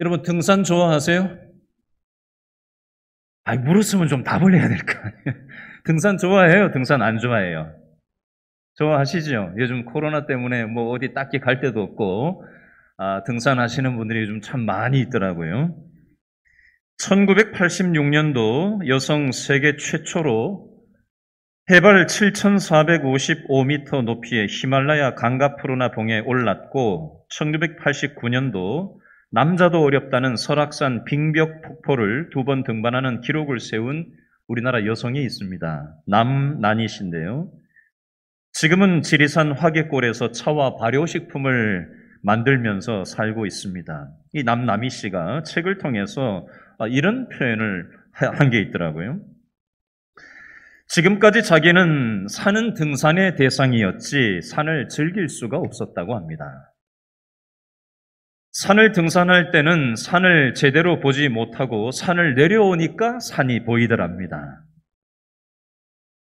여러분 등산 좋아하세요? 아니, 물었으면 좀 답을 해야 될 거 아니에요. 등산 좋아해요? 등산 안 좋아해요? 좋아하시죠? 요즘 코로나 때문에 뭐 어디 딱히 갈 데도 없고, 등산하시는 분들이 요즘 참 많이 있더라고요. 1986년도 여성 세계 최초로 해발 7,455m 높이의 히말라야 강가푸르나 봉에 올랐고, 1989년도 남자도 어렵다는 설악산 빙벽 폭포를 2번 등반하는 기록을 세운 우리나라 여성이 있습니다. 남난희 씨인데요. 지금은 지리산 화계골에서 차와 발효식품을 만들면서 살고 있습니다. 이 남난희 씨가 책을 통해서 이런 표현을 한 게 있더라고요. 지금까지 자기는 산은 등산의 대상이었지 산을 즐길 수가 없었다고 합니다. 산을 등산할 때는 산을 제대로 보지 못하고 산을 내려오니까 산이 보이더랍니다.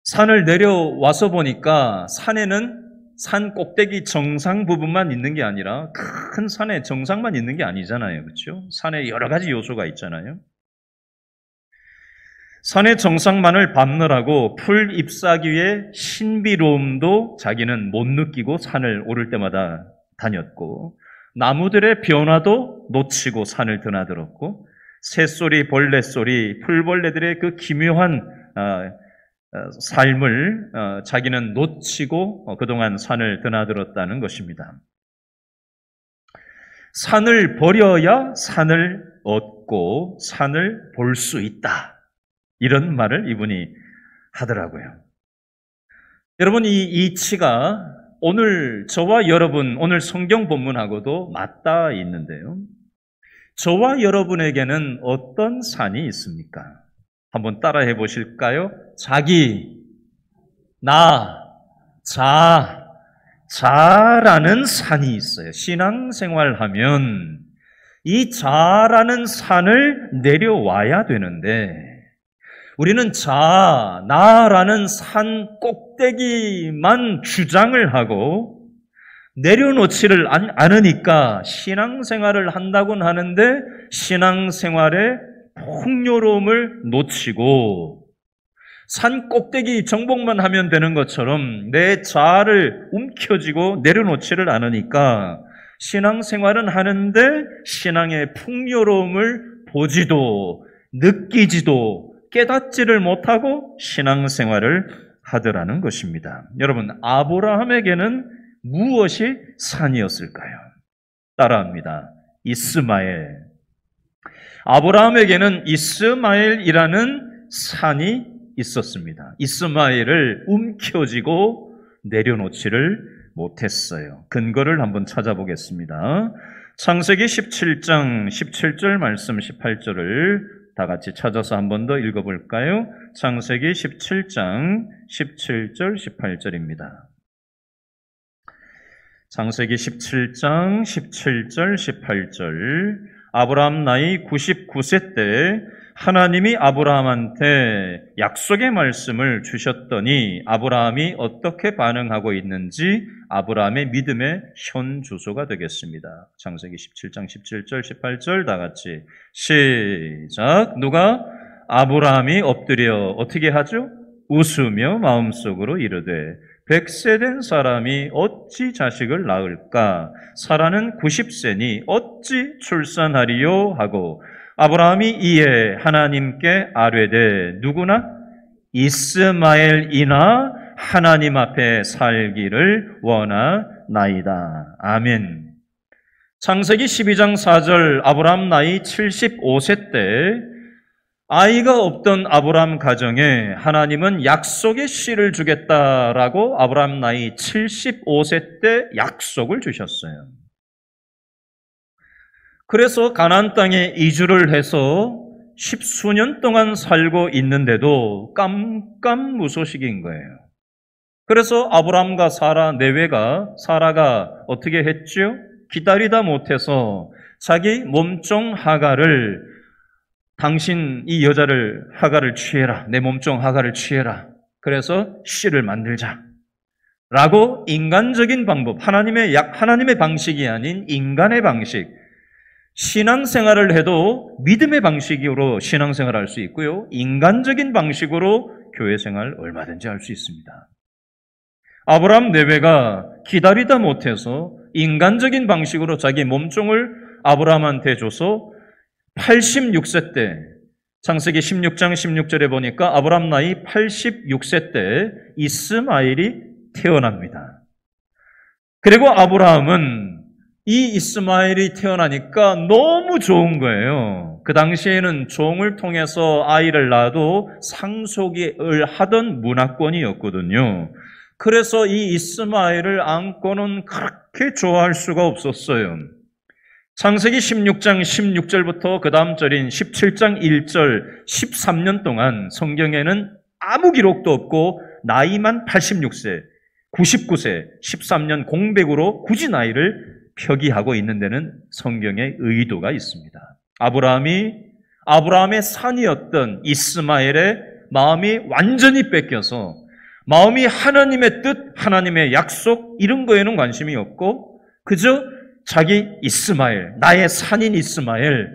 산을 내려와서 보니까 산에는 산 꼭대기 정상 부분만 있는 게 아니라 큰 산의 정상만 있는 게 아니잖아요. 그렇죠? 산에 여러 가지 요소가 있잖아요. 산의 정상만을 밟느라고 풀 잎사귀의 신비로움도 자기는 못 느끼고 산을 오를 때마다 다녔고, 나무들의 변화도 놓치고 산을 드나들었고, 새소리, 벌레소리, 풀벌레들의 그 기묘한 삶을 자기는 놓치고 그동안 산을 드나들었다는 것입니다. 산을 버려야 산을 얻고 산을 볼 수 있다. 이런 말을 이분이 하더라고요. 여러분, 이 이치가 오늘 저와 여러분, 오늘 성경 본문하고도 맞닿아 있는데요. 저와 여러분에게는 어떤 산이 있습니까? 한번 따라해 보실까요? 자기, 나, 자라는 산이 있어요. 신앙생활하면 이 자라는 산을 내려와야 되는데, 우리는 나라는 산 꼭대기만 주장을 하고 내려놓지를 않으니까 신앙생활을 한다고는 하는데 신앙생활의 풍요로움을 놓치고 산 꼭대기 정복만 하면 되는 것처럼 내 자아를 움켜쥐고 내려놓지를 않으니까 신앙생활은 하는데 신앙의 풍요로움을 보지도 느끼지도 깨닫지를 못하고 신앙생활을 하더라는 것입니다. 여러분, 아브라함에게는 무엇이 산이었을까요? 따라합니다. 이스마엘. 아브라함에게는 이스마엘이라는 산이 있었습니다. 이스마엘을 움켜쥐고 내려놓지를 못했어요. 근거를 한번 찾아보겠습니다. 창세기 17장 17절 말씀 18절을 다 같이 찾아서 한 번 더 읽어볼까요? 창세기 17장 17절 18절입니다. 창세기 17장 17절 18절. 아브라함 나이 99세 때 하나님이 아브라함한테 약속의 말씀을 주셨더니 아브라함이 어떻게 반응하고 있는지 아브라함의 믿음의 현주소가 되겠습니다. 창세기 17장 17절 18절 다 같이 시작. 누가? 아브라함이 엎드려 어떻게 하죠? 웃으며 마음속으로 이르되 100세 된 사람이 어찌 자식을 낳을까? 사라는 90세니 어찌 출산하리요? 하고 아브라함이 이에 하나님께 아뢰되 누구나? 이스마엘이나 하나님 앞에 살기를 원하나이다. 아멘. 창세기 12장 4절. 아브라함 나이 75세 때 아이가 없던 아브라함 가정에 하나님은 약속의 씨를 주겠다라고 아브라함 나이 75세 때 약속을 주셨어요. 그래서 가나안 땅에 이주를 해서 10수년 동안 살고 있는데도 깜깜무소식인 거예요. 그래서 아브라함과 사라 내외가 사라가 어떻게 했죠? 기다리다 못해서 자기 몸종 하갈을 당신 이 여자를 하갈을 취해라. 내 몸종 하갈을 취해라. 그래서 씨를 만들자. 라고 인간적인 방법, 하나님의 방식이 아닌 인간의 방식, 신앙생활을 해도 믿음의 방식으로 신앙생활을 할 수 있고요. 인간적인 방식으로 교회생활 얼마든지 할 수 있습니다. 아브라함 내외가 기다리다 못해서 인간적인 방식으로 자기 몸종을 아브라함한테 줘서 86세 때, 창세기 16장 16절에 보니까 아브라함 나이 86세 때 이스마엘이 태어납니다. 그리고 아브라함은 이 이스마엘이 태어나니까 너무 좋은 거예요. 그 당시에는 종을 통해서 아이를 낳아도 상속을 하던 문화권이었거든요. 그래서 이 이스마엘을 안고는 그렇게 좋아할 수가 없었어요. 창세기 16장 16절부터 그 다음 절인 17장 1절 13년 동안 성경에는 아무 기록도 없고 나이만 86세, 99세, 13년 공백으로 굳이 나이를 표기하고 있는 데는 성경의 의도가 있습니다. 아브라함의 산이었던 이스마엘의 마음이 완전히 뺏겨서 마음이 하나님의 뜻, 하나님의 약속 이런 거에는 관심이 없고 그저 자기 이스마엘, 나의 산인 이스마엘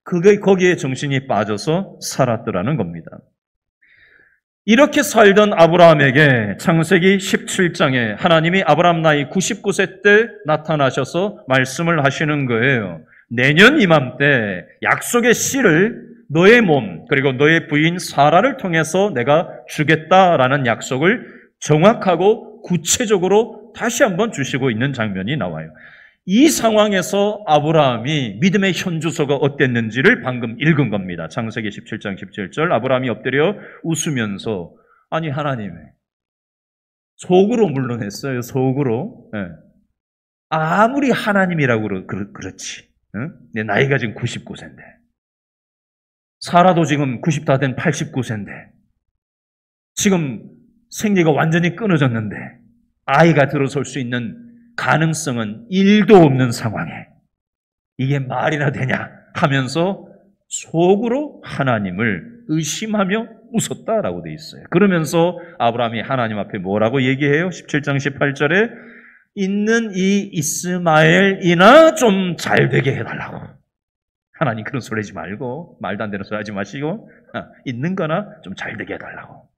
거기에 정신이 빠져서 살았더라는 겁니다. 이렇게 살던 아브라함에게 창세기 17장에 하나님이 아브라함 나이 99세 때 나타나셔서 말씀을 하시는 거예요. 내년 이맘때 약속의 씨를 너의 몸 그리고 너의 부인 사라를 통해서 내가 주겠다라는 약속을 정확하고 구체적으로 다시 한번 주시고 있는 장면이 나와요. 이 상황에서 아브라함이 믿음의 현주소가 어땠는지를 방금 읽은 겁니다. 창세기 17장 17절 아브라함이 엎드려 웃으면서 아니 하나님 속으로 물론 했어요. 속으로 아무리 하나님이라고 그렇지 내 나이가 지금 99세인데 사라도 지금 90 다 된 89세인데 지금 생리가 완전히 끊어졌는데 아이가 들어설 수 있는 가능성은 1도 없는 상황에 이게 말이나 되냐 하면서 속으로 하나님을 의심하며 웃었다라고 되어 있어요. 그러면서 아브라함이 하나님 앞에 뭐라고 얘기해요? 17장 18절에 있는 이 이스마엘이나 좀 잘되게 해달라고. 하나님 그런 소리 하지 말고 말도 안 되는 소리 하지 마시고 있는 거나 좀 잘되게 해달라고.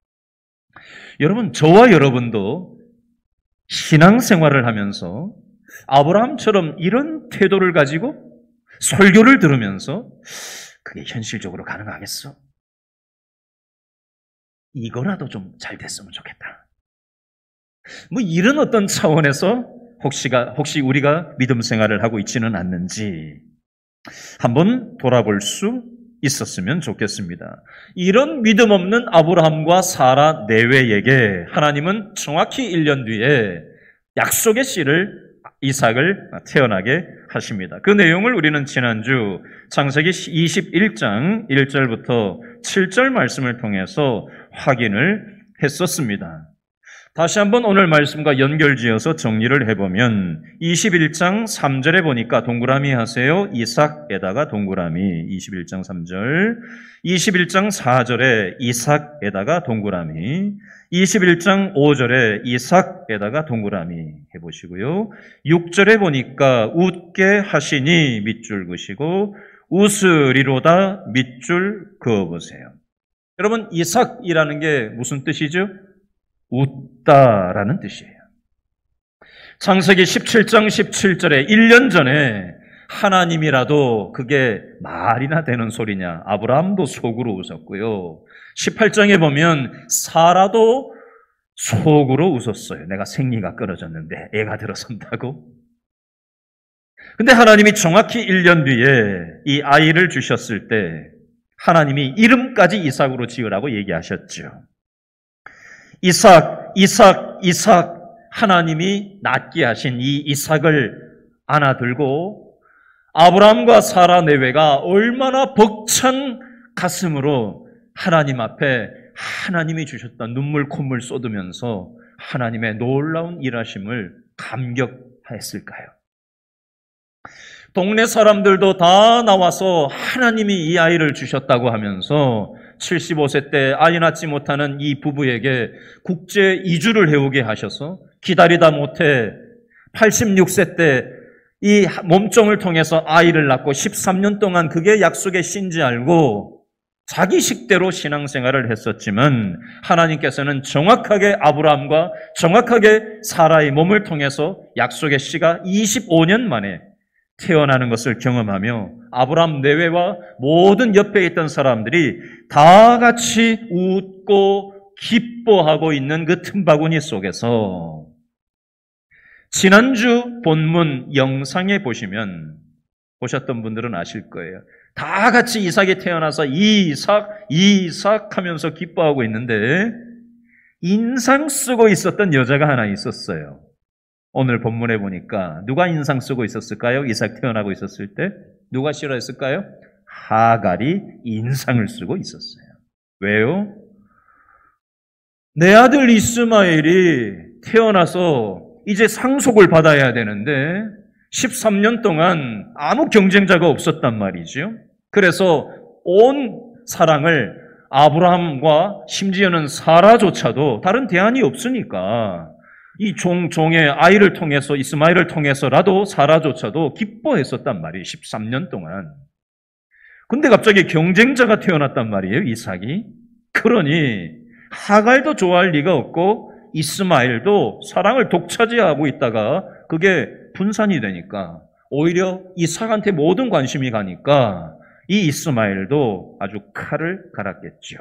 여러분 저와 여러분도 신앙생활을 하면서 아브라함처럼 이런 태도를 가지고 설교를 들으면서 그게 현실적으로 가능하겠어? 이거라도 좀 잘 됐으면 좋겠다. 뭐 이런 어떤 차원에서 혹시 우리가 믿음 생활을 하고 있지는 않는지 한번 돌아볼 수 있었으면 좋겠습니다. 이런 믿음 없는 아브라함과 사라 내외에게 하나님은 정확히 1년 뒤에 약속의 씨를 이삭을 태어나게 하십니다. 그 내용을 우리는 지난주 창세기 21장 1절부터 7절 말씀을 통해서 확인을 했었습니다. 다시 한번 오늘 말씀과 연결지어서 정리를 해보면 21장 3절에 보니까 동그라미 하세요. 이삭에다가 동그라미 21장 3절 21장 4절에 이삭에다가 동그라미 21장 5절에 이삭에다가 동그라미 해보시고요. 6절에 보니까 웃게 하시니 밑줄 그시고 웃으리로다 밑줄 그어보세요. 여러분 이삭이라는 게 무슨 뜻이죠? 웃다라는 뜻이에요. 창세기 17장 17절에 1년 전에 하나님이라도 그게 말이나 되는 소리냐. 아브라함도 속으로 웃었고요. 18장에 보면 사라도 속으로 웃었어요. 내가 생리가 끊어졌는데 애가 들어선다고. 근데 하나님이 정확히 1년 뒤에 이 아이를 주셨을 때 하나님이 이름까지 이삭으로 지으라고 얘기하셨죠. 이삭 하나님이 낳게 하신 이 이삭을 안아들고 아브라함과 사라 내외가 얼마나 벅찬 가슴으로 하나님 앞에 하나님이 주셨던 눈물 콧물 쏟으면서 하나님의 놀라운 일하심을 감격했을까요? 동네 사람들도 다 나와서 하나님이 이 아이를 주셨다고 하면서 75세 때 아이 낳지 못하는 이 부부에게 국제 이주를 해오게 하셔서 기다리다 못해 86세 때 이 몸종을 통해서 아이를 낳고 13년 동안 그게 약속의 씨인지 알고 자기 식대로 신앙생활을 했었지만 하나님께서는 정확하게 아브라함과 정확하게 사라의 몸을 통해서 약속의 씨가 25년 만에 태어나는 것을 경험하며 아브라함 내외와 모든 옆에 있던 사람들이 다 같이 웃고 기뻐하고 있는 그 틈바구니 속에서 지난주 본문 영상에 보셨던 분들은 아실 거예요. 다 같이 이삭이 태어나서 이삭 하면서 기뻐하고 있는데 인상 쓰고 있었던 여자가 하나 있었어요. 오늘 본문에 보니까 누가 인상 쓰고 있었을까요? 이삭 태어나고 있었을 때 누가 싫어했을까요? 하갈이 인상을 쓰고 있었어요. 왜요? 내 아들 이스마엘이 태어나서 이제 상속을 받아야 되는데 13년 동안 아무 경쟁자가 없었단 말이죠. 그래서 온 사랑을 아브라함과 심지어는 사라조차도 다른 대안이 없으니까 이 종의 아이를 통해서 이스마엘을 통해서라도 사라조차도 기뻐했었단 말이에요. 13년 동안. 근데 갑자기 경쟁자가 태어났단 말이에요. 이삭이. 그러니 하갈도 좋아할 리가 없고 이스마엘도 사랑을 독차지하고 있다가 그게 분산이 되니까 오히려 이삭한테 모든 관심이 가니까 이 이스마엘도 아주 칼을 갈았겠죠.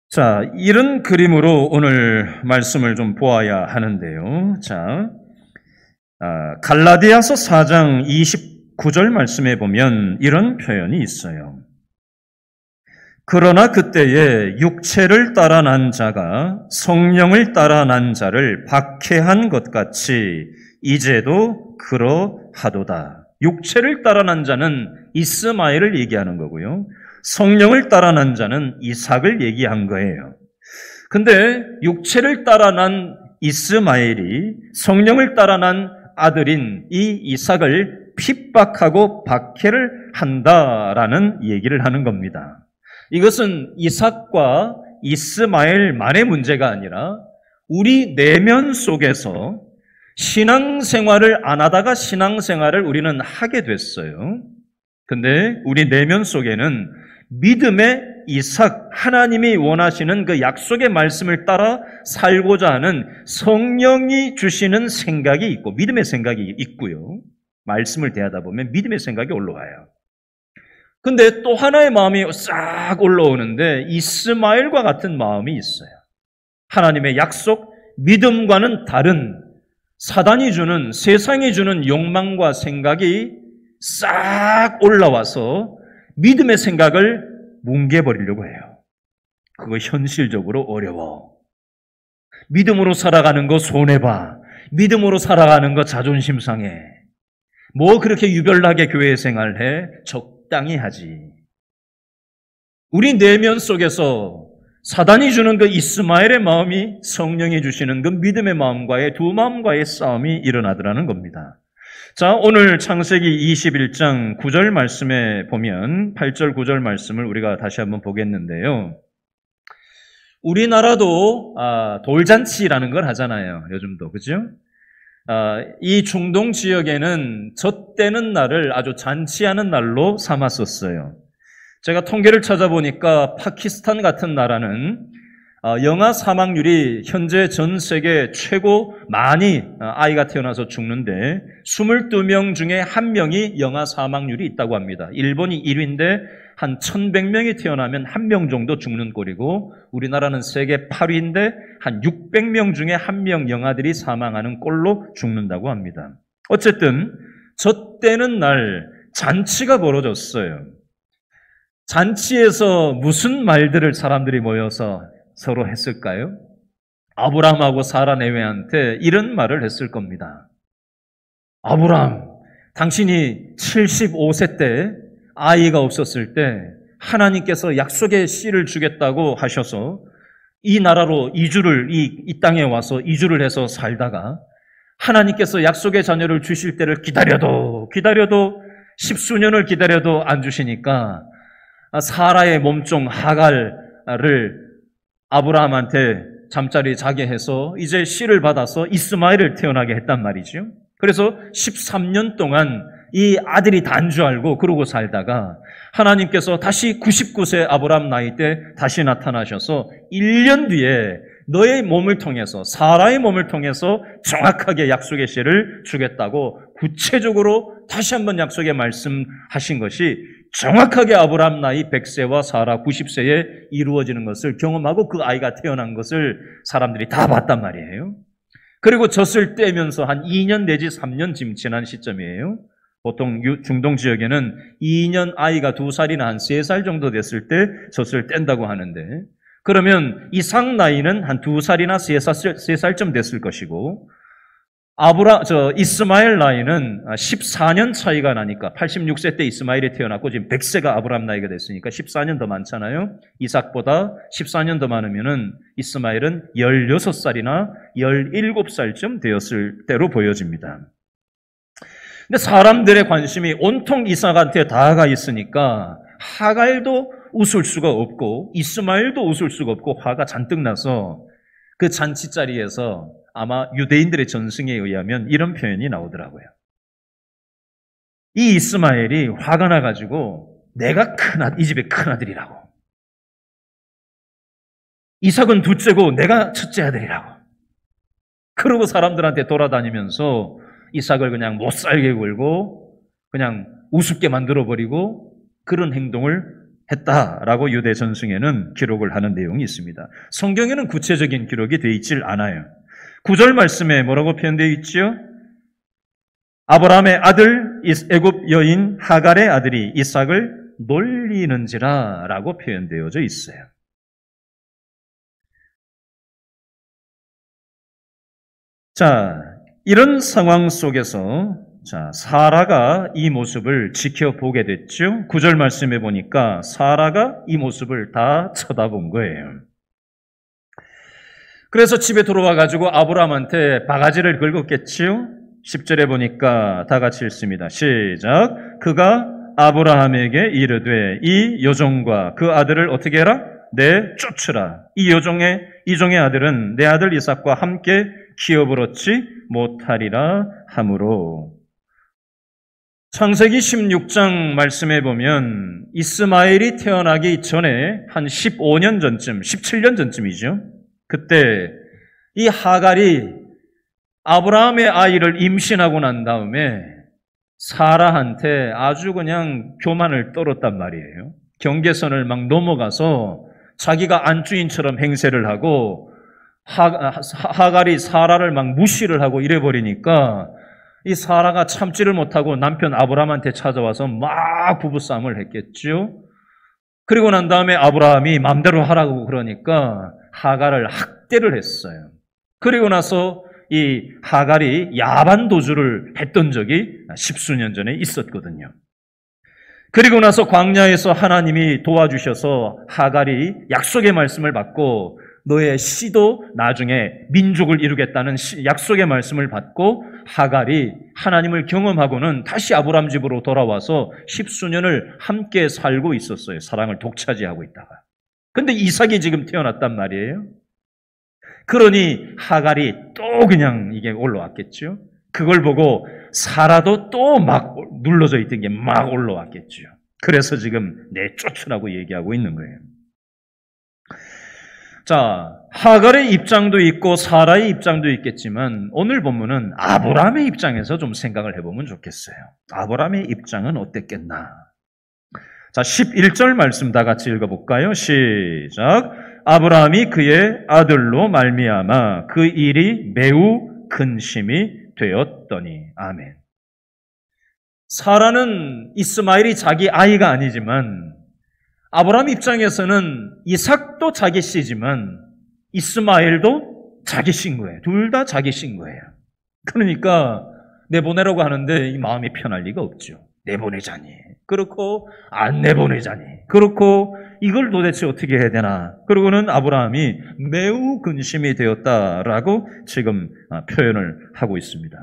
자, 이런 그림으로 오늘 말씀을 좀 보아야 하는데요. 자, 갈라디아서 4장 29절 말씀에 보면 이런 표현이 있어요. 그러나 그때에 육체를 따라 난 자가 성령을 따라 난 자를 박해한 것 같이 이제도 그러하도다. 육체를 따라 난 자는 이스마엘을 얘기하는 거고요. 성령을 따라 난 자는 이삭을 얘기한 거예요. 근데 육체를 따라 난 이스마엘이 성령을 따라 난 아들인 이 이삭을 핍박하고 박해를 한다라는 얘기를 하는 겁니다. 이것은 이삭과 이스마엘만의 문제가 아니라 우리 내면 속에서 신앙생활을 안 하다가 신앙생활을 우리는 하게 됐어요. 근데 우리 내면 속에는 믿음의 이삭, 하나님이 원하시는 그 약속의 말씀을 따라 살고자 하는 성령이 주시는 생각이 있고 믿음의 생각이 있고요. 말씀을 대하다 보면 믿음의 생각이 올라와요. 근데 또 하나의 마음이 싹 올라오는데 이스마엘과 같은 마음이 있어요. 하나님의 약속, 믿음과는 다른 사단이 주는, 세상이 주는 욕망과 생각이 싹 올라와서 믿음의 생각을 뭉개버리려고 해요. 그거 현실적으로 어려워. 믿음으로 살아가는 거 손해봐. 믿음으로 살아가는 거 자존심 상해. 뭐 그렇게 유별나게 교회 생활해? 적당히 하지. 우리 내면 속에서 사단이 주는 그 이스마엘의 마음이 성령이 주시는 그 믿음의 마음과의 두 마음과의 싸움이 일어나더라는 겁니다. 자, 오늘 창세기 21장 9절 말씀에 보면 8절 9절 말씀을 우리가 다시 한번 보겠는데요. 우리나라도 돌잔치라는 걸 하잖아요. 요즘도. 그죠? 이 중동 지역에는 젖대는 날을 아주 잔치하는 날로 삼았었어요. 제가 통계를 찾아보니까 파키스탄 같은 나라는 영아 사망률이 현재 전 세계 최고 많이 아이가 태어나서 죽는데 22명 중에 1명이 영아 사망률이 있다고 합니다. 일본이 1위인데 한 1100명이 태어나면 1명 정도 죽는 꼴이고 우리나라는 세계 8위인데 한 600명 중에 1명 영아들이 사망하는 꼴로 죽는다고 합니다. 어쨌든 젖대는 날 잔치가 벌어졌어요. 잔치에서 무슨 말들을 사람들이 모여서 서로 했을까요? 아브라함하고 사라 내외한테 이런 말을 했을 겁니다. 아브라함, 당신이 75세 때 아이가 없었을 때 하나님께서 약속의 씨를 주겠다고 하셔서 이 나라로 이 땅에 와서 이주를 해서 살다가 하나님께서 약속의 자녀를 주실 때를 기다려도 10수년을 기다려도 안 주시니까 사라의 몸종 하갈을 아브라함한테 잠자리 자게 해서 이제 씨를 받아서 이스마엘을 태어나게 했단 말이죠. 그래서 13년 동안 이 아들이 단 줄 알고 그러고 살다가 하나님께서 다시 99세 아브라함 나이 때 다시 나타나셔서 1년 뒤에 너의 몸을 통해서, 사라의 몸을 통해서 정확하게 약속의 씨를 주겠다고 구체적으로 다시 한번 약속의 말씀하신 것이 정확하게 아브라함 나이 100세와 사라 90세에 이루어지는 것을 경험하고 그 아이가 태어난 것을 사람들이 다 봤단 말이에요. 그리고 젖을 떼면서 한 2년 내지 3년 지금 지난 시점이에요. 보통 중동 지역에는 2년 아이가 2살이나 한 3살 정도 됐을 때 젖을 뗀다고 하는데, 그러면 이상 나이는 한 2살이나 3살쯤 됐을 것이고, 이스마엘 나이는 14년 차이가 나니까 86세 때 이스마엘이 태어났고 지금 100세가 아브라함 나이가 됐으니까 14년 더 많잖아요. 이삭보다 14년 더 많으면은 이스마엘은 16살이나 17살쯤 되었을 때로 보여집니다. 근데 사람들의 관심이 온통 이삭한테 다가 있으니까 하갈도 웃을 수가 없고 이스마엘도 웃을 수가 없고 화가 잔뜩 나서 그 잔치 자리에서 아마 유대인들의 전승에 의하면 이런 표현이 나오더라고요. 이 이스마엘이 화가 나가지고 내가 이 집의 큰아들이라고. 이삭은 둘째고 내가 첫째 아들이라고. 그러고 사람들한테 돌아다니면서 이삭을 그냥 못살게 굴고 그냥 우습게 만들어버리고 그런 행동을 했다라고 유대 전승에는 기록을 하는 내용이 있습니다. 성경에는 구체적인 기록이 되어 있질 않아요. 9절 말씀에 뭐라고 표현되어 있죠? 아브라함의 아들 애굽 여인 하갈의 아들이 이삭을 놀리는지라 라고 표현되어져 있어요. 자, 이런 상황 속에서 사라가 이 모습을 지켜보게 됐죠. 9절 말씀해 보니까 사라가 이 모습을 다 쳐다본 거예요. 그래서 집에 들어와 가지고 아브라함한테 바가지를 긁었겠지요. 10절에 보니까 다 같이 읽습니다. 시작. 그가 아브라함에게 이르되 이 여종과 그 아들을 어떻게 해라? 내쫓으라. 이 종의 아들은 내 아들 이삭과 함께 키워버렸지 못하리라 하므로. 창세기 16장 말씀해 보면 이스마엘이 태어나기 전에 한 15년 전쯤, 17년 전쯤이죠. 그때 이 하갈이 아브라함의 아이를 임신하고 난 다음에 사라한테 아주 그냥 교만을 떨었단 말이에요. 경계선을 막 넘어가서 자기가 안주인처럼 행세를 하고 하갈이 사라를 막 무시를 하고 이래버리니까 이 사라가 참지를 못하고 남편 아브라함한테 찾아와서 막 부부싸움을 했겠죠. 그리고 난 다음에 아브라함이 마음대로 하라고 그러니까 하갈을 학대를 했어요. 그리고 나서 이 하갈이 야반 도주를 했던 적이 10수년 전에 있었거든요. 그리고 나서 광야에서 하나님이 도와주셔서 하갈이 약속의 말씀을 받고 너의 씨도 나중에 민족을 이루겠다는 약속의 말씀을 받고 하갈이 하나님을 경험하고는 다시 아브람 집으로 돌아와서 10수년을 함께 살고 있었어요. 사랑을 독차지하고 있다가. 근데 이삭이 지금 태어났단 말이에요. 그러니 하갈이 또 그냥 이게 올라왔겠죠. 그걸 보고 사라도 또 막 눌러져 있던 게 막 올라왔겠죠. 그래서 지금 내쫓으라고 얘기하고 있는 거예요. 자, 하갈의 입장도 있고 사라의 입장도 있겠지만 오늘 본문은 아브라함의 입장에서 좀 생각을 해보면 좋겠어요. 아브라함의 입장은 어땠겠나? 자, 11절 말씀 다 같이 읽어볼까요? 시작. 아브라함이 그의 아들로 말미암아 그 일이 매우 근심이 되었더니. 아멘. 사라는 이스마엘이 자기 아이가 아니지만 아브라함 입장에서는 이삭도 자기 씨지만 이스마엘도 자기 씨인 거예요. 둘 다 자기 씨인 거예요. 그러니까 내보내라고 하는데 이 마음이 편할 리가 없죠. 내보내자니. 그렇고 안 내보내자니. 그렇고 이걸 도대체 어떻게 해야 되나. 그러고는 아브라함이 매우 근심이 되었다라고 지금 표현을 하고 있습니다.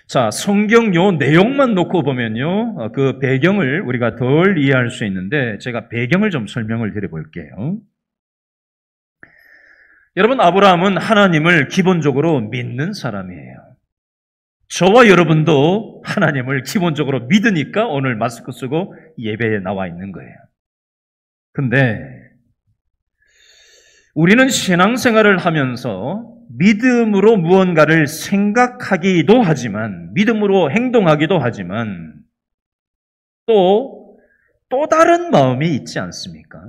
자, 성경 요 내용만 놓고 보면요, 그 배경을 우리가 덜 이해할 수 있는데 제가 배경을 좀 설명을 드려볼게요. 여러분, 아브라함은 하나님을 기본적으로 믿는 사람이에요. 저와 여러분도 하나님을 기본적으로 믿으니까 오늘 마스크 쓰고 예배에 나와 있는 거예요. 근데 우리는 신앙생활을 하면서 믿음으로 무언가를 생각하기도 하지만, 믿음으로 행동하기도 하지만, 또 다른 마음이 있지 않습니까?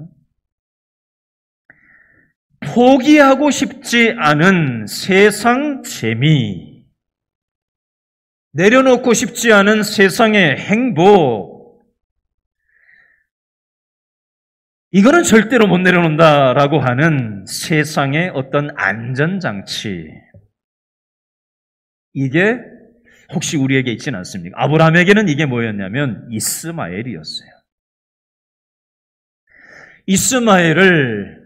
포기하고 싶지 않은 세상 재미, 내려놓고 싶지 않은 세상의 행복, 이거는 절대로 못 내려놓는다라고 하는 세상의 어떤 안전장치, 이게 혹시 우리에게 있지는 않습니까? 아브라함에게는 이게 뭐였냐면 이스마엘이었어요. 이스마엘을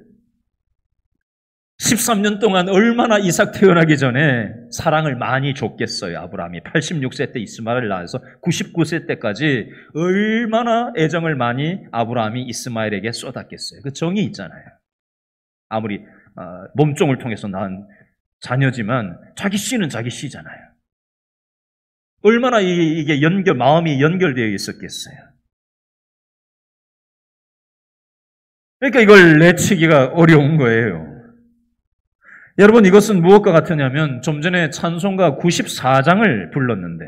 13년 동안 얼마나 이삭 태어나기 전에 사랑을 많이 줬겠어요. 아브라함이 86세 때 이스마엘을 낳아서 99세 때까지 얼마나 애정을 많이 아브라함이 이스마엘에게 쏟았겠어요. 그 정이 있잖아요. 아무리 몸종을 통해서 낳은 자녀지만 자기 씨는 자기 씨잖아요. 얼마나 이게 마음이 연결되어 있었겠어요. 그러니까 이걸 내치기가 어려운 거예요. 여러분, 이것은 무엇과 같으냐면 좀 전에 찬송가 94장을 불렀는데,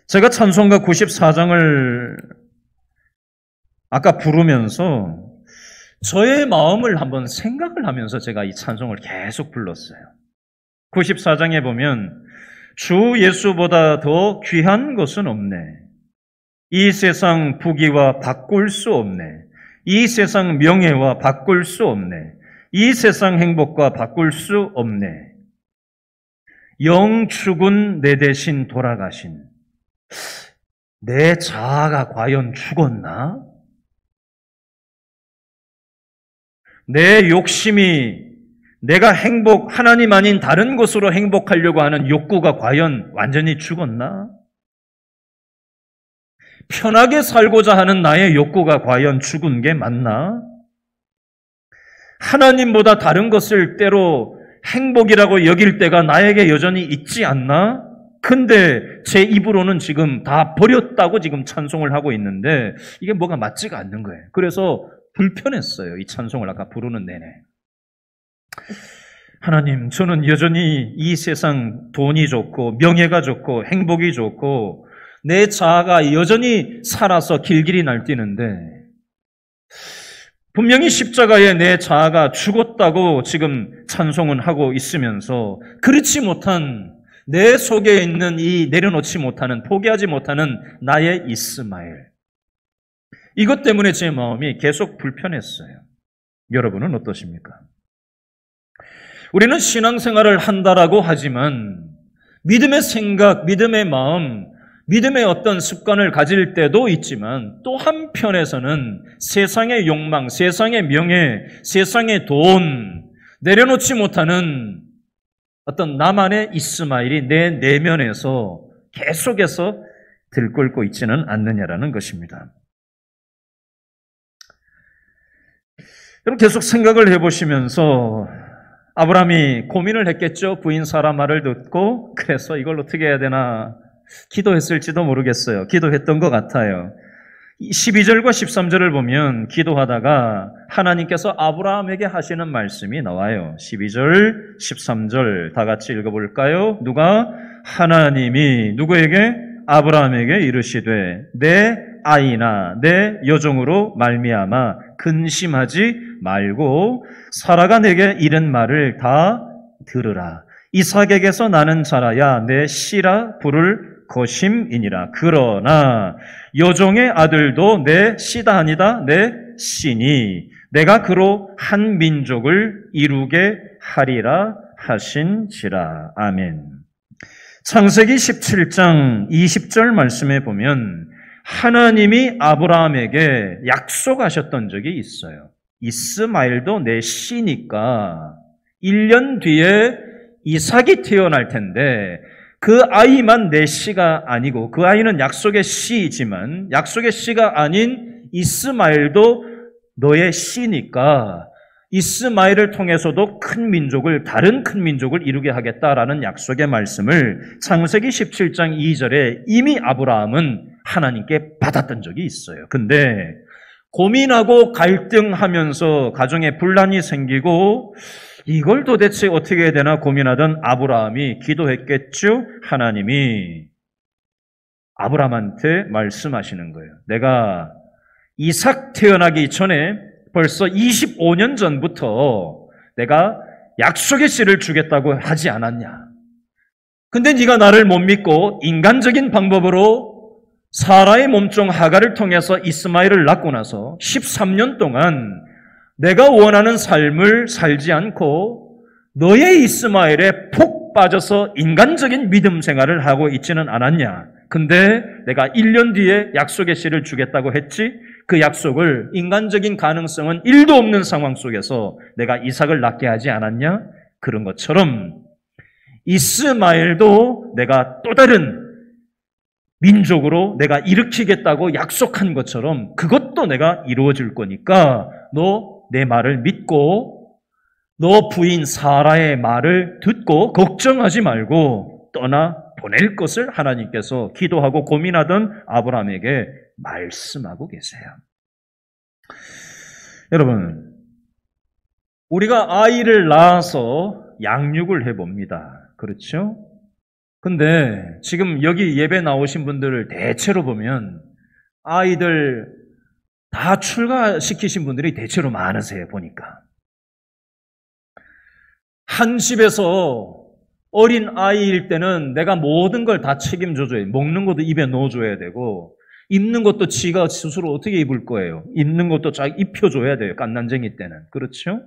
제가 찬송가 94장을 아까 부르면서 저의 마음을 한번 생각을 하면서 제가 이 찬송을 계속 불렀어요. 94장에 보면 주 예수보다 더 귀한 것은 없네. 이 세상 부귀와 바꿀 수 없네. 이 세상 명예와 바꿀 수 없네. 이 세상 행복과 바꿀 수 없네. 영 죽은 내 대신 돌아가신 내 자아가 과연 죽었나? 내 욕심이 내가 하나님 아닌 다른 것으로 행복하려고 하는 욕구가 과연 완전히 죽었나? 편하게 살고자 하는 나의 욕구가 과연 죽은 게 맞나? 하나님보다 다른 것을 때로 행복이라고 여길 때가 나에게 여전히 있지 않나? 근데 제 입으로는 지금 다 버렸다고 지금 찬송을 하고 있는데 이게 뭐가 맞지가 않는 거예요. 그래서 불편했어요. 이 찬송을 아까 부르는 내내. 하나님, 저는 여전히 이 세상 돈이 좋고 명예가 좋고 행복이 좋고 내 자아가 여전히 살아서 길길이 날뛰는데 분명히 십자가에 내 자아가 죽었다고 지금 찬송은 하고 있으면서 그렇지 못한 내 속에 있는 이 내려놓지 못하는, 포기하지 못하는 나의 이스마엘, 이것 때문에 제 마음이 계속 불편했어요. 여러분은 어떠십니까? 우리는 신앙생활을 한다라고 하지만 믿음의 생각, 믿음의 마음, 믿음의 어떤 습관을 가질 때도 있지만 또 한편에서는 세상의 욕망, 세상의 명예, 세상의 돈, 내려놓지 못하는 어떤 나만의 이스마엘이 내 내면에서 계속해서 들끓고 있지는 않느냐라는 것입니다. 여러분, 계속 생각을 해보시면서 아브라함이 고민을 했겠죠. 부인 사라 말을 듣고 그래서 이걸 어떻게 해야 되나 기도했을지도 모르겠어요. 기도했던 것 같아요. 12절과 13절을 보면 기도하다가 하나님께서 아브라함에게 하시는 말씀이 나와요. 12절, 13절 다 같이 읽어볼까요? 하나님이 누구에게? 아브라함에게 이르시되 내 아이나 내 여종으로 말미암아 근심하지 말고 사라가 내게 이른 말을 다 들으라. 이삭에게서 나는 자라야 내 씨라 부를 것임이니라. 그러나 여종의 아들도 내 씨다 아니다 내 씨니 내가 그로 한 민족을 이루게 하리라 하신지라. 아멘. 창세기 17장 20절 말씀에 보면 하나님이 아브라함에게 약속하셨던 적이 있어요. 이스마엘도 내 씨니까 1년 뒤에 이삭이 태어날 텐데 그 아이만 내 씨가 아니고 그 아이는 약속의 씨이지만 약속의 씨가 아닌 이스마엘도 너의 씨니까 이스마엘을 통해서도 다른 큰 민족을 이루게 하겠다라는 약속의 말씀을 창세기 17장 2절에 이미 아브라함은 하나님께 받았던 적이 있어요. 근데 고민하고 갈등하면서 가정에 분란이 생기고 이걸 도대체 어떻게 해야 되나 고민하던 아브라함이 기도했겠죠? 하나님이 아브라함한테 말씀하시는 거예요. 내가 이삭 태어나기 전에 벌써 25년 전부터 내가 약속의 씨를 주겠다고 하지 않았냐? 근데 네가 나를 못 믿고 인간적인 방법으로 사라의 몸종 하갈을 통해서 이스마엘을 낳고 나서 13년 동안 내가 원하는 삶을 살지 않고 너의 이스마엘에 푹 빠져서 인간적인 믿음 생활을 하고 있지는 않았냐? 근데 내가 1년 뒤에 약속의 씨를 주겠다고 했지? 그 약속을 인간적인 가능성은 1도 없는 상황 속에서 내가 이삭을 낳게 하지 않았냐? 그런 것처럼 이스마엘도 내가 또 다른 민족으로 내가 일으키겠다고 약속한 것처럼 그것도 내가 이루어질 거니까 너 내 말을 믿고 너 부인 사라의 말을 듣고 걱정하지 말고 떠나 보낼 것을 하나님께서 기도하고 고민하던 아브라함에게 말씀하고 계세요. 여러분, 우리가 아이를 낳아서 양육을 해봅니다. 그렇죠? 근데 지금 여기 예배 나오신 분들을 대체로 보면 아이들 다 출가시키신 분들이 대체로 많으세요, 보니까. 한 집에서 어린 아이일 때는 내가 모든 걸 다 책임져줘야, 먹는 것도 입에 넣어줘야 되고, 입는 것도 지가 스스로 어떻게 입을 거예요? 입는 것도 자기 입혀줘야 돼요, 갓난쟁이 때는. 그렇죠?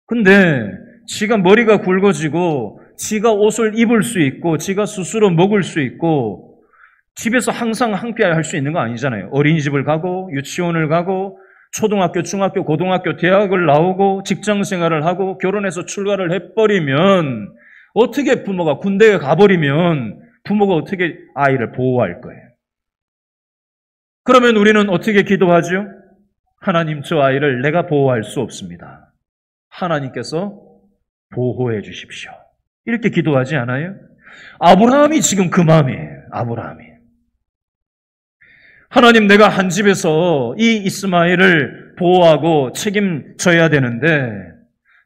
근데 지가 머리가 굵어지고, 지가 옷을 입을 수 있고, 지가 스스로 먹을 수 있고, 집에서 항상 함께 할 수 있는 거 아니잖아요. 어린이집을 가고, 유치원을 가고, 초등학교, 중학교, 고등학교, 대학을 나오고, 직장 생활을 하고, 결혼해서 출가를 해버리면, 어떻게 부모가 군대에 가버리면, 부모가 어떻게 아이를 보호할 거예요? 그러면 우리는 어떻게 기도하죠? 하나님, 저 아이를 내가 보호할 수 없습니다. 하나님께서 보호해 주십시오. 이렇게 기도하지 않아요? 아브라함이 지금 그 마음이에요. 아브라함이. 하나님, 내가 한 집에서 이 이스마엘을 보호하고 책임져야 되는데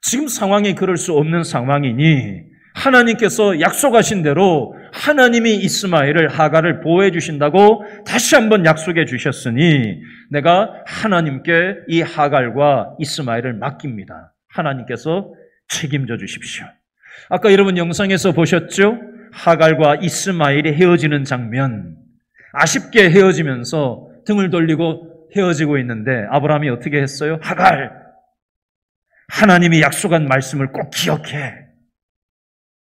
지금 상황이 그럴 수 없는 상황이니 하나님께서 약속하신 대로 하나님이 이스마엘을 하갈을 보호해 주신다고 다시 한번 약속해 주셨으니 내가 하나님께 이 하갈과 이스마엘을 맡깁니다. 하나님께서 책임져 주십시오. 아까 여러분 영상에서 보셨죠? 하갈과 이스마엘이 헤어지는 장면. 아쉽게 헤어지면서 등을 돌리고 헤어지고 있는데 아브라함이 어떻게 했어요? 하갈, 하나님이 약속한 말씀을 꼭 기억해.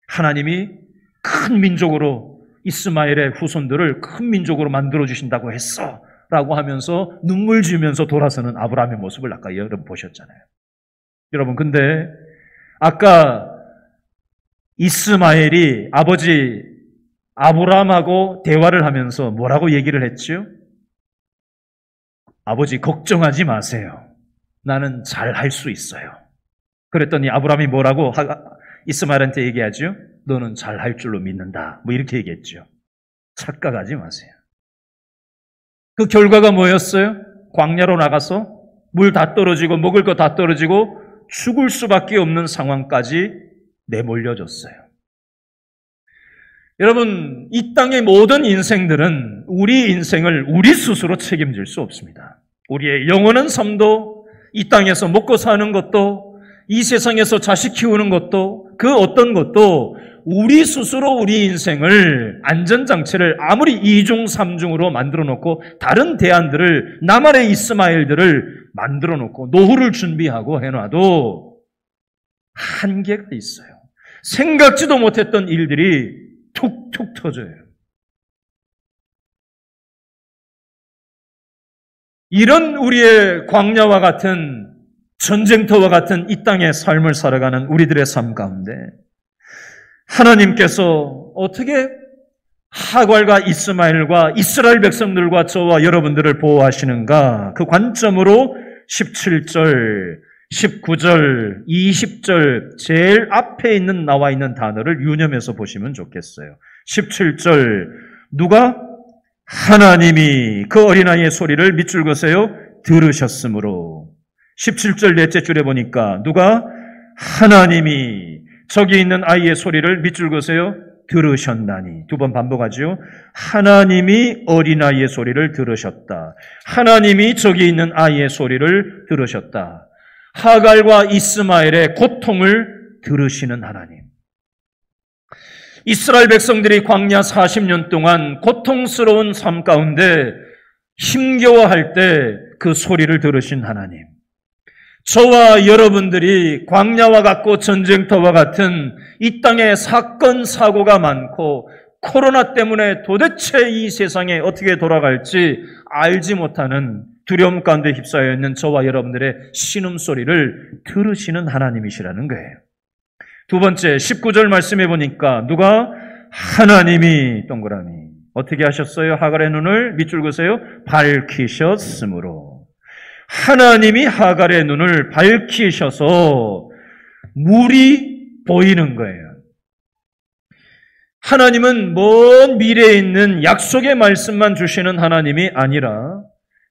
하나님이 큰 민족으로 이스마엘의 후손들을 큰 민족으로 만들어주신다고 했어 라고 하면서 눈물 지으면서 돌아서는 아브라함의 모습을 아까 여러분 보셨잖아요. 여러분, 근데 아까 이스마엘이 아버지 아브라함하고 대화를 하면서 뭐라고 얘기를 했죠? 아버지, 걱정하지 마세요. 나는 잘 할 수 있어요. 그랬더니 아브라함이 뭐라고 이스마엘한테 얘기하죠? 너는 잘 할 줄로 믿는다. 뭐 이렇게 얘기했죠. 착각하지 마세요. 그 결과가 뭐였어요? 광야로 나가서 물 다 떨어지고 먹을 거 다 떨어지고 죽을 수밖에 없는 상황까지 내몰려졌어요. 여러분, 이 땅의 모든 인생들은 우리 인생을 우리 스스로 책임질 수 없습니다. 우리의 영원한 삶도, 이 땅에서 먹고 사는 것도, 이 세상에서 자식 키우는 것도, 그 어떤 것도 우리 스스로 우리 인생을 안전장치를 아무리 2중, 3중으로 만들어 놓고 다른 대안들을, 나만의 이스마엘들을 만들어 놓고 노후를 준비하고 해놔도 한계가 있어요. 생각지도 못했던 일들이 툭툭 터져요. 이런 우리의 광야와 같은 전쟁터와 같은 이 땅의 삶을 살아가는 우리들의 삶 가운데 하나님께서 어떻게 하갈과 이스마엘과 이스라엘 백성들과 저와 여러분들을 보호하시는가? 그 관점으로 17절 19절, 20절 제일 앞에 나와 있는 단어를 유념해서 보시면 좋겠어요. 17절 누가? 하나님이 그 어린아이의 소리를 밑줄 그으세요. 들으셨으므로. 17절 넷째 줄에 보니까 누가? 하나님이 저기 있는 아이의 소리를 밑줄 그으세요. 들으셨나니. 두 번 반복하지요. 하나님이 어린아이의 소리를 들으셨다. 하나님이 저기 있는 아이의 소리를 들으셨다. 하갈과 이스마엘의 고통을 들으시는 하나님. 이스라엘 백성들이 광야 40년 동안 고통스러운 삶 가운데 힘겨워할 때 그 소리를 들으신 하나님. 저와 여러분들이 광야와 같고 전쟁터와 같은 이 땅에 사건, 사고가 많고 코로나 때문에 도대체 이 세상에 어떻게 돌아갈지 알지 못하는 두려움 가운데 휩싸여 있는 저와 여러분들의 신음소리를 들으시는 하나님이시라는 거예요. 두 번째 19절 말씀해 보니까 누가? 하나님이 동그라미 어떻게 하셨어요? 하갈의 눈을 밑줄 그으세요. 밝히셨으므로. 하나님이 하갈의 눈을 밝히셔서 물이 보이는 거예요. 하나님은 먼 미래에 있는 약속의 말씀만 주시는 하나님이 아니라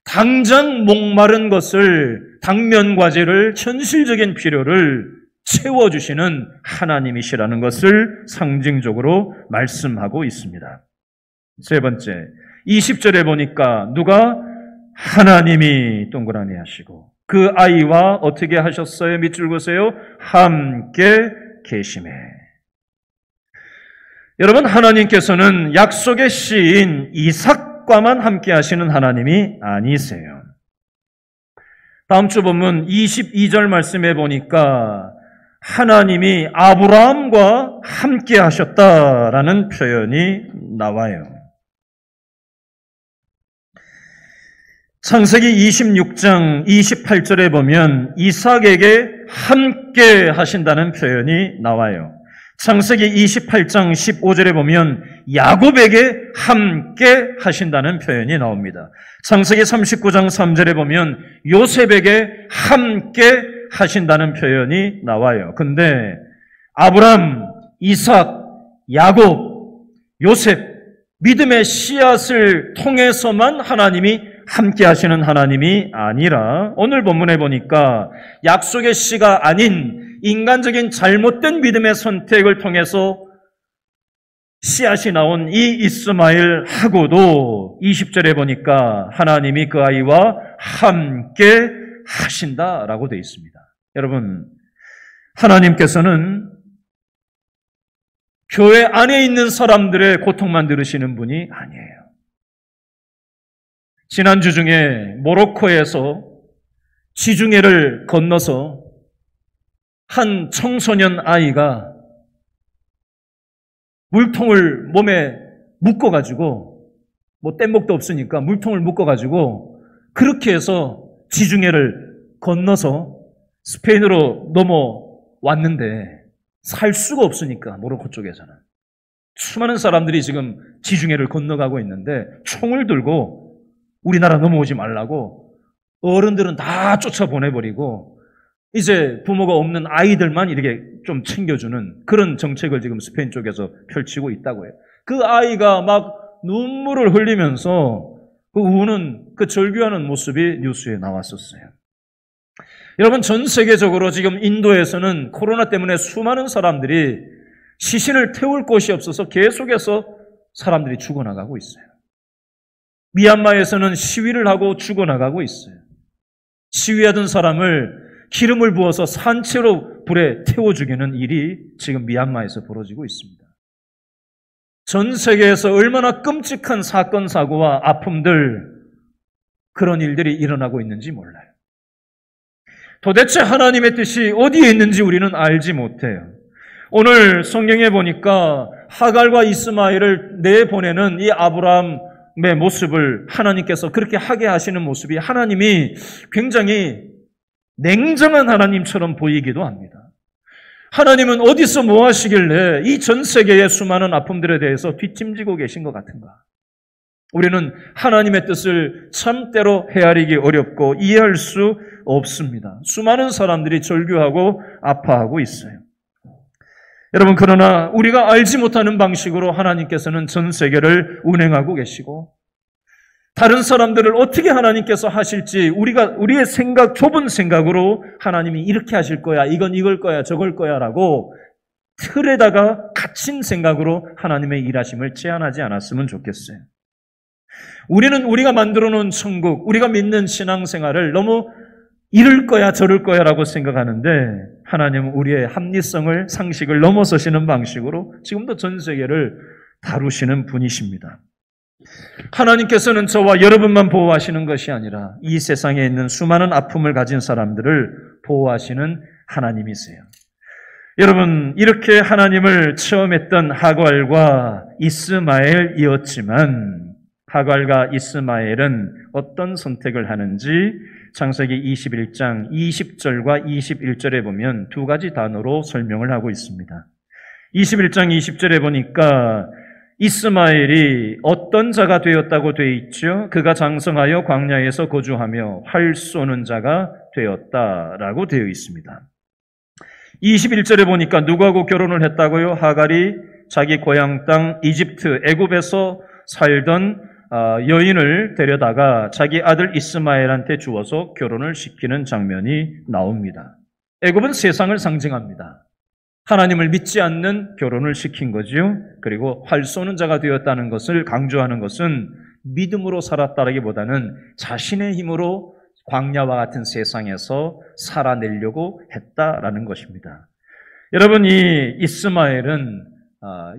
당장 목마른 것을, 당면과제를, 현실적인 필요를 채워주시는 하나님이시라는 것을 상징적으로 말씀하고 있습니다. 세 번째, 20절에 보니까 누가? 하나님이 동그라미 하시고 그 아이와 어떻게 하셨어요? 밑줄 그으세요. 함께 계시매. 여러분, 하나님께서는 약속의 씨인 이삭과만 함께 하시는 하나님이 아니세요. 다음 주 본문 22절 말씀해 보니까 하나님이 아브라함과 함께 하셨다라는 표현이 나와요. 창세기 26장 28절에 보면 이삭에게 함께 하신다는 표현이 나와요. 창세기 28장 15절에 보면 야곱에게 함께 하신다는 표현이 나옵니다. 창세기 39장 3절에 보면 요셉에게 함께 하신다는 표현이 나와요. 근데 아브람, 이삭, 야곱, 요셉, 믿음의 씨앗을 통해서만 하나님이 함께 하시는 하나님이 아니라 오늘 본문에 보니까 약속의 씨가 아닌 인간적인 잘못된 믿음의 선택을 통해서 씨앗이 나온 이 이스마엘하고도 20절에 보니까 하나님이 그 아이와 함께 하신다라고 되어 있습니다. 여러분, 하나님께서는 교회 안에 있는 사람들의 고통만 들으시는 분이 아니에요. 지난주 중에 모로코에서 지중해를 건너서 한 청소년 아이가 물통을 몸에 묶어가지고, 뭐 뗏목도 없으니까 물통을 묶어가지고 그렇게 해서 지중해를 건너서 스페인으로 넘어왔는데 살 수가 없으니까 모로코 쪽에서는 수많은 사람들이 지금 지중해를 건너가고 있는데 총을 들고 우리나라 넘어오지 말라고 어른들은 다 쫓아보내버리고 이제 부모가 없는 아이들만 이렇게 좀 챙겨주는 그런 정책을 지금 스페인 쪽에서 펼치고 있다고 해요. 그 아이가 막 눈물을 흘리면서 그 우는, 그 절규하는 모습이 뉴스에 나왔었어요. 여러분, 전 세계적으로 지금 인도에서는 코로나 때문에 수많은 사람들이 시신을 태울 곳이 없어서 계속해서 사람들이 죽어나가고 있어요. 미얀마에서는 시위를 하고 죽어나가고 있어요. 시위하던 사람을 기름을 부어서 산채로 불에 태워 죽이는 일이 지금 미얀마에서 벌어지고 있습니다. 전 세계에서 얼마나 끔찍한 사건, 사고와 아픔들, 그런 일들이 일어나고 있는지 몰라요. 도대체 하나님의 뜻이 어디에 있는지 우리는 알지 못해요. 오늘 성경에 보니까 하갈과 이스마엘을 내보내는 이 아브라함의 모습을 하나님께서 그렇게 하게 하시는 모습이 하나님이 굉장히 냉정한 하나님처럼 보이기도 합니다. 하나님은 어디서 뭐 하시길래 이 전 세계의 수많은 아픔들에 대해서 뒷짐지고 계신 것 같은가? 우리는 하나님의 뜻을 참때로 헤아리기 어렵고 이해할 수 없습니다. 수많은 사람들이 절규하고 아파하고 있어요. 여러분, 그러나 우리가 알지 못하는 방식으로 하나님께서는 전 세계를 운행하고 계시고, 다른 사람들을 어떻게 하나님께서 하실지 우리의 생각, 좁은 생각으로 하나님이 이렇게 하실 거야, 이건 이걸 거야, 저걸 거야 라고 틀에다가 갇힌 생각으로 하나님의 일하심을 제한하지 않았으면 좋겠어요. 우리는 우리가 만들어 놓은 천국, 우리가 믿는 신앙생활을 너무 이럴 거야 저럴 거야 라고 생각하는데, 하나님은 우리의 합리성을, 상식을 넘어서시는 방식으로 지금도 전 세계를 다루시는 분이십니다. 하나님께서는 저와 여러분만 보호하시는 것이 아니라 이 세상에 있는 수많은 아픔을 가진 사람들을 보호하시는 하나님이세요. 여러분, 이렇게 하나님을 체험했던 하갈과 이스마엘이었지만, 하갈과 이스마엘은 어떤 선택을 하는지 창세기 21장 20절과 21절에 보면 두 가지 단어로 설명을 하고 있습니다. 21장 20절에 보니까 이스마엘이 어떤 자가 되었다고 되어 있죠? 그가 장성하여 광야에서 거주하며 활 쏘는 자가 되었다라고 되어 있습니다. 21절에 보니까 누구하고 결혼을 했다고요? 하갈이 자기 고향 땅 이집트, 애굽에서 살던 여인을 데려다가 자기 아들 이스마엘한테 주어서 결혼을 시키는 장면이 나옵니다. 애굽은 세상을 상징합니다. 하나님을 믿지 않는 결혼을 시킨 거지요. 그리고 활 쏘는 자가 되었다는 것을 강조하는 것은 믿음으로 살았다라기보다는 자신의 힘으로 광야와 같은 세상에서 살아내려고 했다라는 것입니다. 여러분, 이 이스마엘은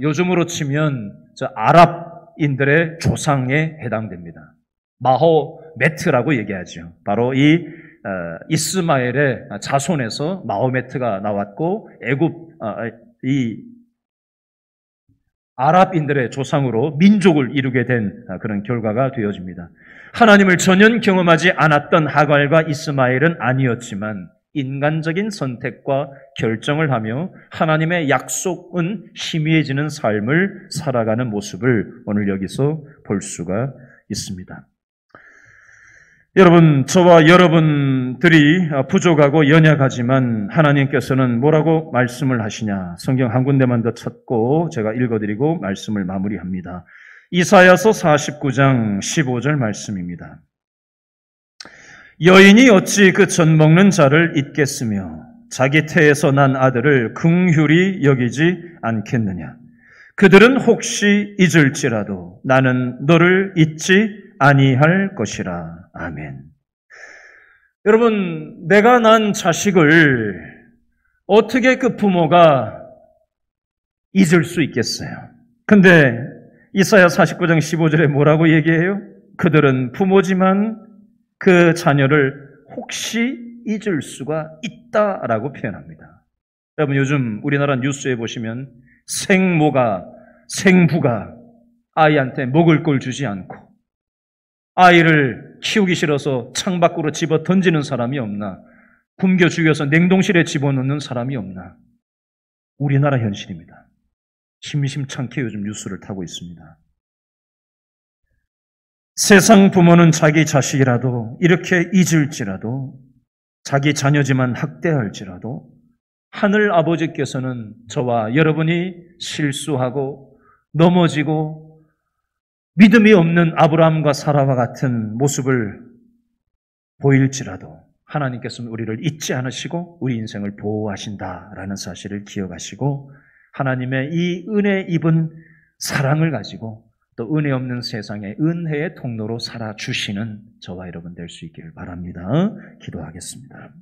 요즘으로 치면 아랍인들의 조상에 해당됩니다. 마호메트라고 얘기하죠. 바로 이 이스마엘의 자손에서 마호메트가 나왔고, 애굽 이 아랍인들의 조상으로 민족을 이루게 된 그런 결과가 되어집니다. 하나님을 전혀 경험하지 않았던 하갈과 이스마엘은 아니었지만 인간적인 선택과 결정을 하며 하나님의 약속은 희미해지는 삶을 살아가는 모습을 오늘 여기서 볼 수가 있습니다. 여러분, 저와 여러분들이 부족하고 연약하지만 하나님께서는 뭐라고 말씀을 하시냐? 성경 한 군데만 더 찾고 제가 읽어드리고 말씀을 마무리합니다. 이사야서 49장 15절 말씀입니다. 여인이 어찌 그 젖 먹는 자를 잊겠으며 자기 태에서 난 아들을 긍휼히 여기지 않겠느냐? 그들은 혹시 잊을지라도 나는 너를 잊지 아니할 것이라. 아멘. 여러분, 내가 난 자식을 어떻게 그 부모가 잊을 수 있겠어요? 근데 이사야 49장 15절에 뭐라고 얘기해요? 그들은 부모지만 그 자녀를 혹시 잊을 수가 있다라고 표현합니다. 여러분, 요즘 우리나라 뉴스에 보시면 생부가 아이한테 먹을 걸 주지 않고 아이를 키우기 싫어서 창밖으로 집어 던지는 사람이 없나? 굶겨 죽여서 냉동실에 집어넣는 사람이 없나? 우리나라 현실입니다. 심심찮게 요즘 뉴스를 타고 있습니다. 세상 부모는 자기 자식이라도 이렇게 잊을지라도, 자기 자녀지만 학대할지라도 하늘 아버지께서는 저와 여러분이 실수하고 넘어지고 믿음이 없는 아브라함과 사라와 같은 모습을 보일지라도 하나님께서는 우리를 잊지 않으시고 우리 인생을 보호하신다라는 사실을 기억하시고, 하나님의 이 은혜 입은 사랑을 가지고 또 은혜 없는 세상에 은혜의 통로로 살아주시는 저와 여러분 될 수 있기를 바랍니다. 기도하겠습니다.